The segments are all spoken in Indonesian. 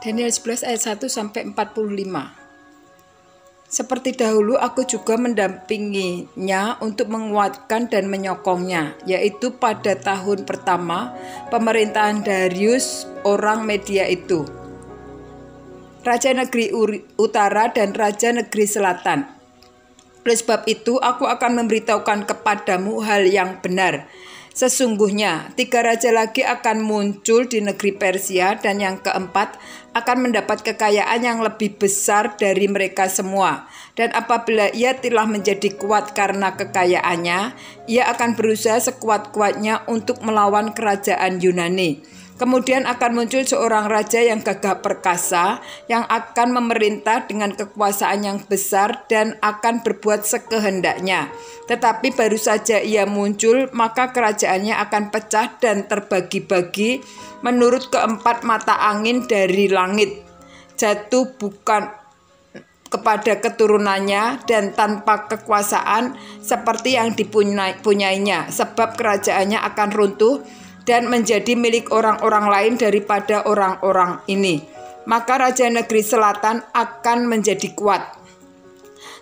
Daniel 11 ayat 1 sampai 45. Seperti dahulu aku juga mendampinginya untuk menguatkan dan menyokongnya, yaitu pada tahun pertama pemerintahan Darius orang Media itu, Raja Negeri Utara dan Raja Negeri Selatan. Oleh sebab itu aku akan memberitahukan kepadamu hal yang benar. Sesungguhnya 3 raja lagi akan muncul di negeri Persia, dan yang keempat akan mendapat kekayaan yang lebih besar dari mereka semua. Dan apabila ia telah menjadi kuat karena kekayaannya, ia akan berusaha sekuat-kuatnya untuk melawan kerajaan Yunani. Kemudian akan muncul seorang raja yang gagah perkasa, yang akan memerintah dengan kekuasaan yang besar dan akan berbuat sekehendaknya. Tetapi baru saja ia muncul, maka kerajaannya akan pecah dan terbagi-bagi menurut keempat mata angin dari langit, jatuh bukan kepada keturunannya dan tanpa kekuasaan seperti yang dipunyainya, sebab kerajaannya akan runtuh dan menjadi milik orang-orang lain daripada orang-orang ini. Maka Raja Negeri Selatan akan menjadi kuat,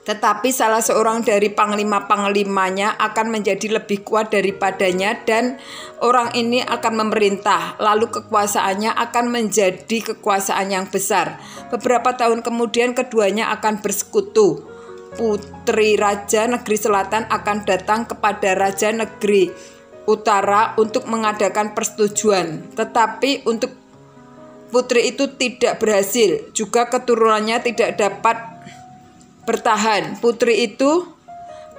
tetapi salah seorang dari panglima-panglimanya akan menjadi lebih kuat daripadanya, dan orang ini akan memerintah, lalu kekuasaannya akan menjadi kekuasaan yang besar. Beberapa tahun kemudian keduanya akan bersekutu. Putri Raja Negeri Selatan akan datang kepada Raja Negeri Utara untuk mengadakan persetujuan, tetapi untuk putri itu tidak berhasil, juga keturunannya tidak dapat bertahan. Putri itu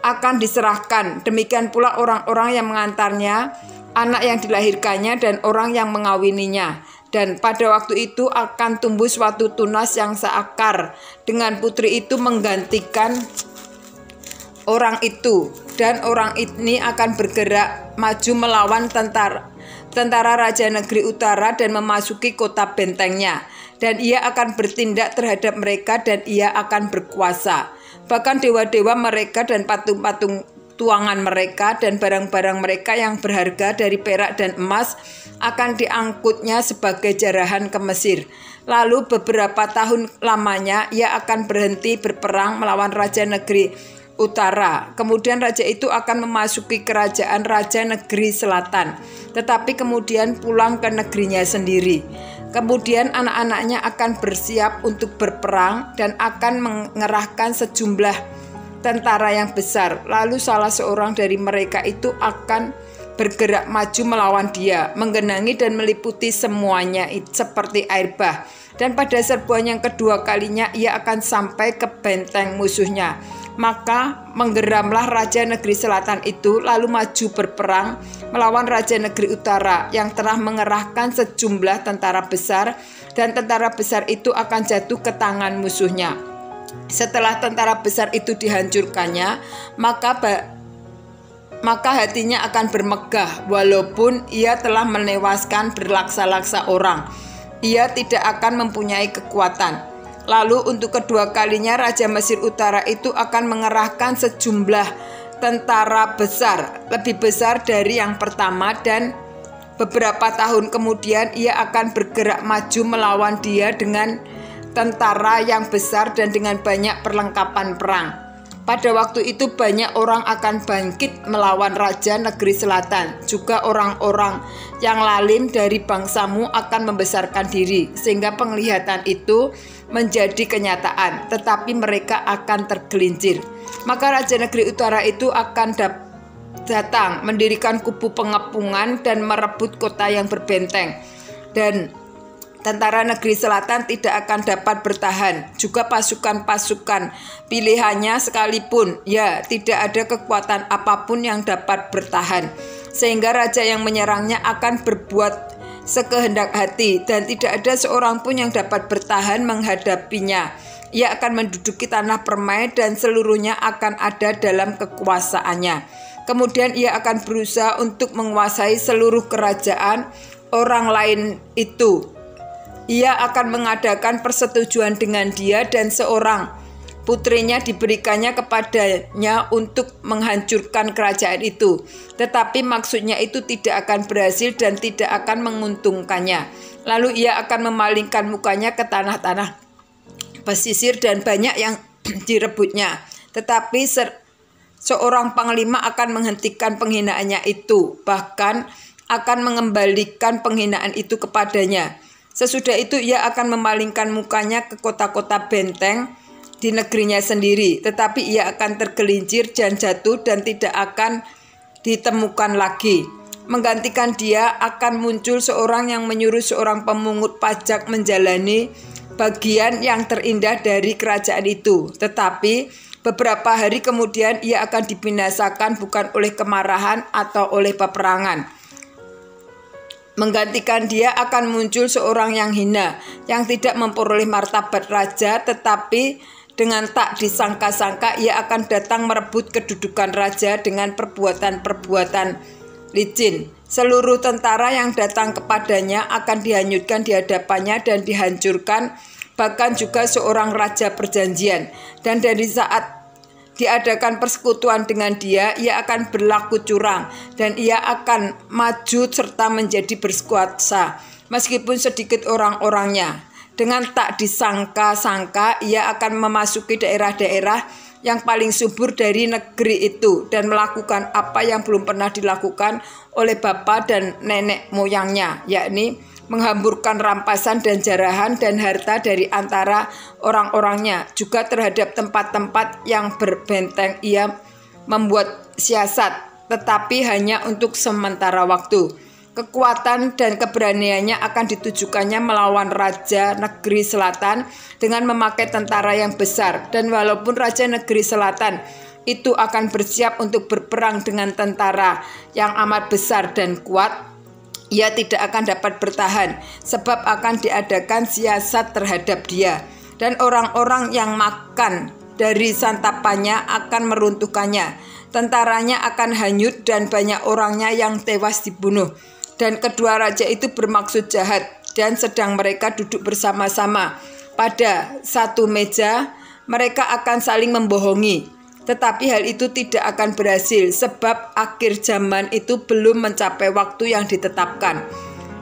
akan diserahkan, demikian pula orang-orang yang mengantarnya, anak yang dilahirkannya, dan orang yang mengawininya. Dan pada waktu itu akan tumbuh suatu tunas yang seakar dengan putri itu menggantikan orang itu, dan orang ini akan bergerak maju melawan tentara Raja Negeri Utara dan memasuki kota bentengnya, dan ia akan bertindak terhadap mereka dan ia akan berkuasa. Bahkan dewa-dewa mereka dan patung-patung tuangan mereka dan barang-barang mereka yang berharga dari perak dan emas akan diangkutnya sebagai jarahan ke Mesir. Lalu beberapa tahun lamanya ia akan berhenti berperang melawan Raja Negeri Utara. Kemudian raja itu akan memasuki kerajaan Raja Negeri Selatan, tetapi kemudian pulang ke negerinya sendiri. Kemudian anak-anaknya akan bersiap untuk berperang dan akan mengerahkan sejumlah tentara yang besar. Lalu salah seorang dari mereka itu akan bergerak maju melawan dia, menggenangi dan meliputi semuanya seperti air bah. Dan pada serbuan yang kedua kalinya ia akan sampai ke benteng musuhnya. Maka menggeramlah Raja Negeri Selatan itu, lalu maju berperang melawan Raja Negeri Utara yang telah mengerahkan sejumlah tentara besar, dan tentara besar itu akan jatuh ke tangan musuhnya. Setelah tentara besar itu dihancurkannya, maka hatinya akan bermegah, walaupun ia telah menewaskan berlaksa-laksa orang. Ia tidak akan mempunyai kekuatan. Lalu untuk kedua kalinya Raja Mesir Utara itu akan mengerahkan sejumlah tentara besar, lebih besar dari yang pertama, dan beberapa tahun kemudian ia akan bergerak maju melawan dia dengan tentara yang besar dan dengan banyak perlengkapan perang. Pada waktu itu banyak orang akan bangkit melawan Raja Negeri Selatan. Juga orang-orang yang lalim dari bangsamu akan membesarkan diri, sehingga penglihatan itu menjadi kenyataan, tetapi mereka akan tergelincir. Maka Raja Negeri Utara itu akan datang, mendirikan kubu pengepungan dan merebut kota yang berbenteng. Dan tentara Negeri Selatan tidak akan dapat bertahan. Juga pasukan-pasukan pilihannya sekalipun, ya tidak ada kekuatan apapun yang dapat bertahan. Sehingga raja yang menyerangnya akan berbuat sekehendak hati, dan tidak ada seorang pun yang dapat bertahan menghadapinya. Ia akan menduduki tanah permai dan seluruhnya akan ada dalam kekuasaannya. Kemudian ia akan berusaha untuk menguasai seluruh kerajaan orang lain itu. Ia akan mengadakan persetujuan dengan dia, dan seorang putrinya diberikannya kepadanya untuk menghancurkan kerajaan itu. Tetapi maksudnya itu tidak akan berhasil dan tidak akan menguntungkannya. Lalu ia akan memalingkan mukanya ke tanah-tanah pesisir dan banyak yang direbutnya. Tetapi seorang panglima akan menghentikan penghinaannya itu, bahkan akan mengembalikan penghinaan itu kepadanya. Sesudah itu ia akan memalingkan mukanya ke kota-kota benteng di negerinya sendiri, tetapi ia akan tergelincir dan jatuh dan tidak akan ditemukan lagi. Menggantikan dia akan muncul seorang yang menyuruh seorang pemungut pajak menjalani bagian yang terindah dari kerajaan itu. Tetapi beberapa hari kemudian ia akan dibinasakan bukan oleh kemarahan atau oleh peperangan. Menggantikan dia akan muncul seorang yang hina, yang tidak memperoleh martabat raja, tetapi dengan tak disangka-sangka ia akan datang merebut kedudukan raja dengan perbuatan-perbuatan licin. Seluruh tentara yang datang kepadanya akan dihanyutkan di hadapannya dan dihancurkan, bahkan juga seorang raja perjanjian. Dan dari saat diadakan persekutuan dengan dia, ia akan berlaku curang dan ia akan maju serta menjadi berkuasa meskipun sedikit orang-orangnya. Dengan tak disangka-sangka ia akan memasuki daerah-daerah yang paling subur dari negeri itu dan melakukan apa yang belum pernah dilakukan oleh bapa dan nenek moyangnya, yakni menghamburkan rampasan dan jarahan dan harta dari antara orang-orangnya. Juga terhadap tempat-tempat yang berbenteng ia membuat siasat, tetapi hanya untuk sementara waktu. Kekuatan dan keberaniannya akan ditujukannya melawan Raja Negeri Selatan dengan memakai tentara yang besar. Dan walaupun Raja Negeri Selatan itu akan bersiap untuk berperang dengan tentara yang amat besar dan kuat, ia tidak akan dapat bertahan sebab akan diadakan siasat terhadap dia. Dan orang-orang yang makan dari santapannya akan meruntuhkannya. Tentaranya akan hanyut dan banyak orangnya yang tewas dibunuh. Dan kedua raja itu bermaksud jahat dan sedang mereka duduk bersama-sama pada satu meja, mereka akan saling membohongi. Tetapi hal itu tidak akan berhasil sebab akhir zaman itu belum mencapai waktu yang ditetapkan.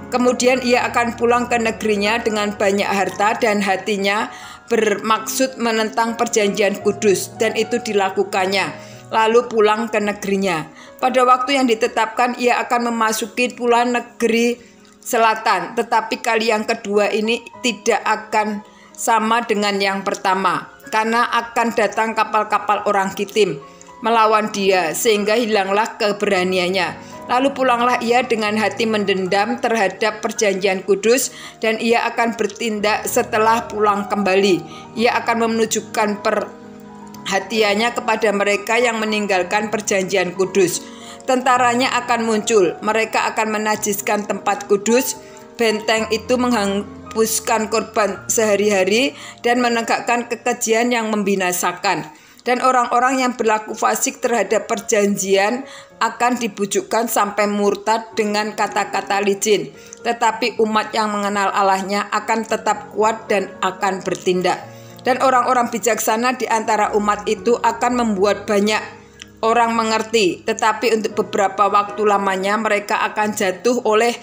Kemudian ia akan pulang ke negerinya dengan banyak harta dan hatinya bermaksud menentang perjanjian kudus dan itu dilakukannya. Lalu pulang ke negerinya. Pada waktu yang ditetapkan ia akan memasuki pula negeri selatan. Tetapi kali yang kedua ini tidak akan sama dengan yang pertama, karena akan datang kapal-kapal orang Kitim melawan dia sehingga hilanglah keberaniannya. Lalu pulanglah ia dengan hati mendendam terhadap perjanjian kudus dan ia akan bertindak setelah pulang kembali. Ia akan menunjukkan perhatiannya kepada mereka yang meninggalkan perjanjian kudus. Tentaranya akan muncul, mereka akan menajiskan tempat kudus, benteng itu menghapuskan korban sehari-hari dan menegakkan kekejian yang membinasakan. Dan orang-orang yang berlaku fasik terhadap perjanjian akan dibujukkan sampai murtad dengan kata-kata licin. Tetapi umat yang mengenal Allahnya akan tetap kuat dan akan bertindak. Dan orang-orang bijaksana di antara umat itu akan membuat banyak orang mengerti, tetapi untuk beberapa waktu lamanya mereka akan jatuh oleh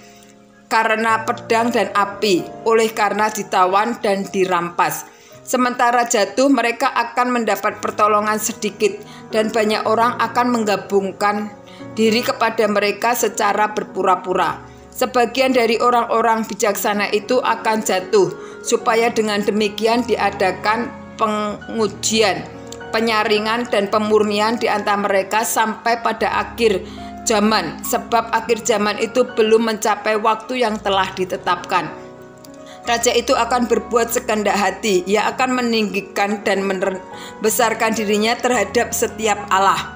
karena pedang dan api, oleh karena ditawan dan dirampas. Sementara jatuh mereka akan mendapat pertolongan sedikit dan banyak orang akan menggabungkan diri kepada mereka secara berpura-pura. Sebagian dari orang-orang bijaksana itu akan jatuh, supaya dengan demikian diadakan pengujian, penyaringan dan pemurnian di antara mereka sampai pada akhir zaman, sebab akhir zaman itu belum mencapai waktu yang telah ditetapkan. Raja itu akan berbuat sekehendak hati, ia akan meninggikan dan membesarkan dirinya terhadap setiap Allah.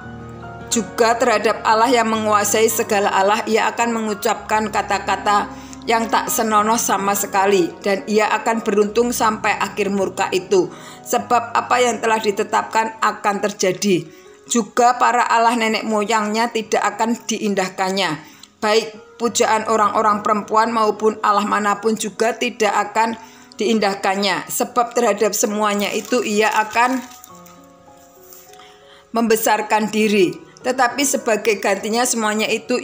Juga terhadap Allah yang menguasai segala Allah, ia akan mengucapkan kata-kata yang tak senonoh sama sekali, dan ia akan beruntung sampai akhir murka itu, sebab apa yang telah ditetapkan akan terjadi. Juga para Allah nenek moyangnya tidak akan diindahkannya, baik pujaan orang-orang perempuan maupun Allah manapun juga tidak akan diindahkannya, sebab terhadap semuanya itu ia akan membesarkan diri, tetapi sebagai gantinya semuanya itu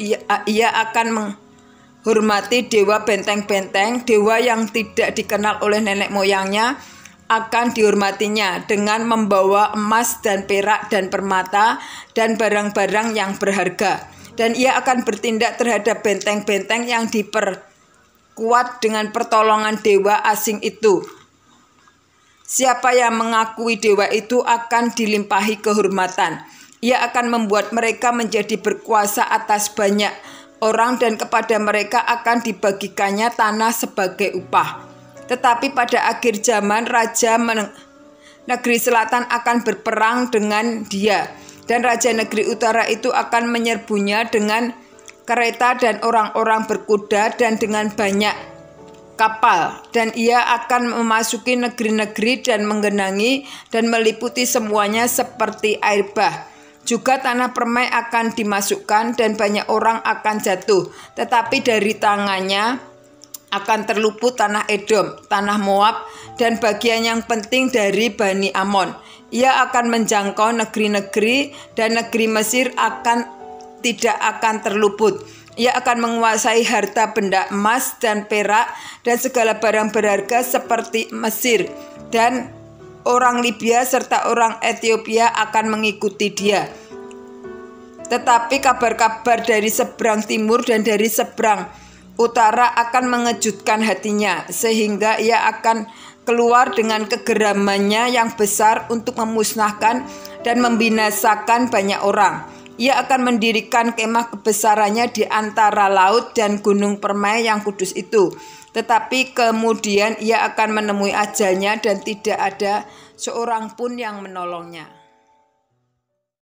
ia akan menghormati dewa benteng-benteng. Dewa yang tidak dikenal oleh nenek moyangnya akan dihormatinya dengan membawa emas dan perak dan permata dan barang-barang yang berharga. Dan ia akan bertindak terhadap benteng-benteng yang diperkuat dengan pertolongan dewa asing itu. Siapa yang mengakui dewa itu akan dilimpahi kehormatan. Ia akan membuat mereka menjadi berkuasa atas banyak orang dan kepada mereka akan dibagikannya tanah sebagai upah. Tetapi pada akhir zaman raja negeri selatan akan berperang dengan dia, dan raja negeri utara itu akan menyerbunya dengan kereta dan orang-orang berkuda dan dengan banyak kapal, dan ia akan memasuki negeri-negeri dan menggenangi dan meliputi semuanya seperti air bah. Juga tanah permai akan dimasukkan dan banyak orang akan jatuh, tetapi dari tangannya akan terluput tanah Edom, tanah Moab, dan bagian yang penting dari Bani Amon. Ia akan menjangkau negeri-negeri dan negeri Mesir tidak akan terluput. Ia akan menguasai harta benda emas dan perak dan segala barang berharga seperti Mesir, dan orang Libya serta orang Ethiopia akan mengikuti dia. Tetapi kabar-kabar dari seberang timur dan dari seberang utara akan mengejutkan hatinya, sehingga ia akan keluar dengan kegeramannya yang besar untuk memusnahkan dan membinasakan banyak orang. Ia akan mendirikan kemah kebesarannya di antara laut dan gunung permai yang kudus itu. Tetapi kemudian ia akan menemui ajalnya dan tidak ada seorang pun yang menolongnya.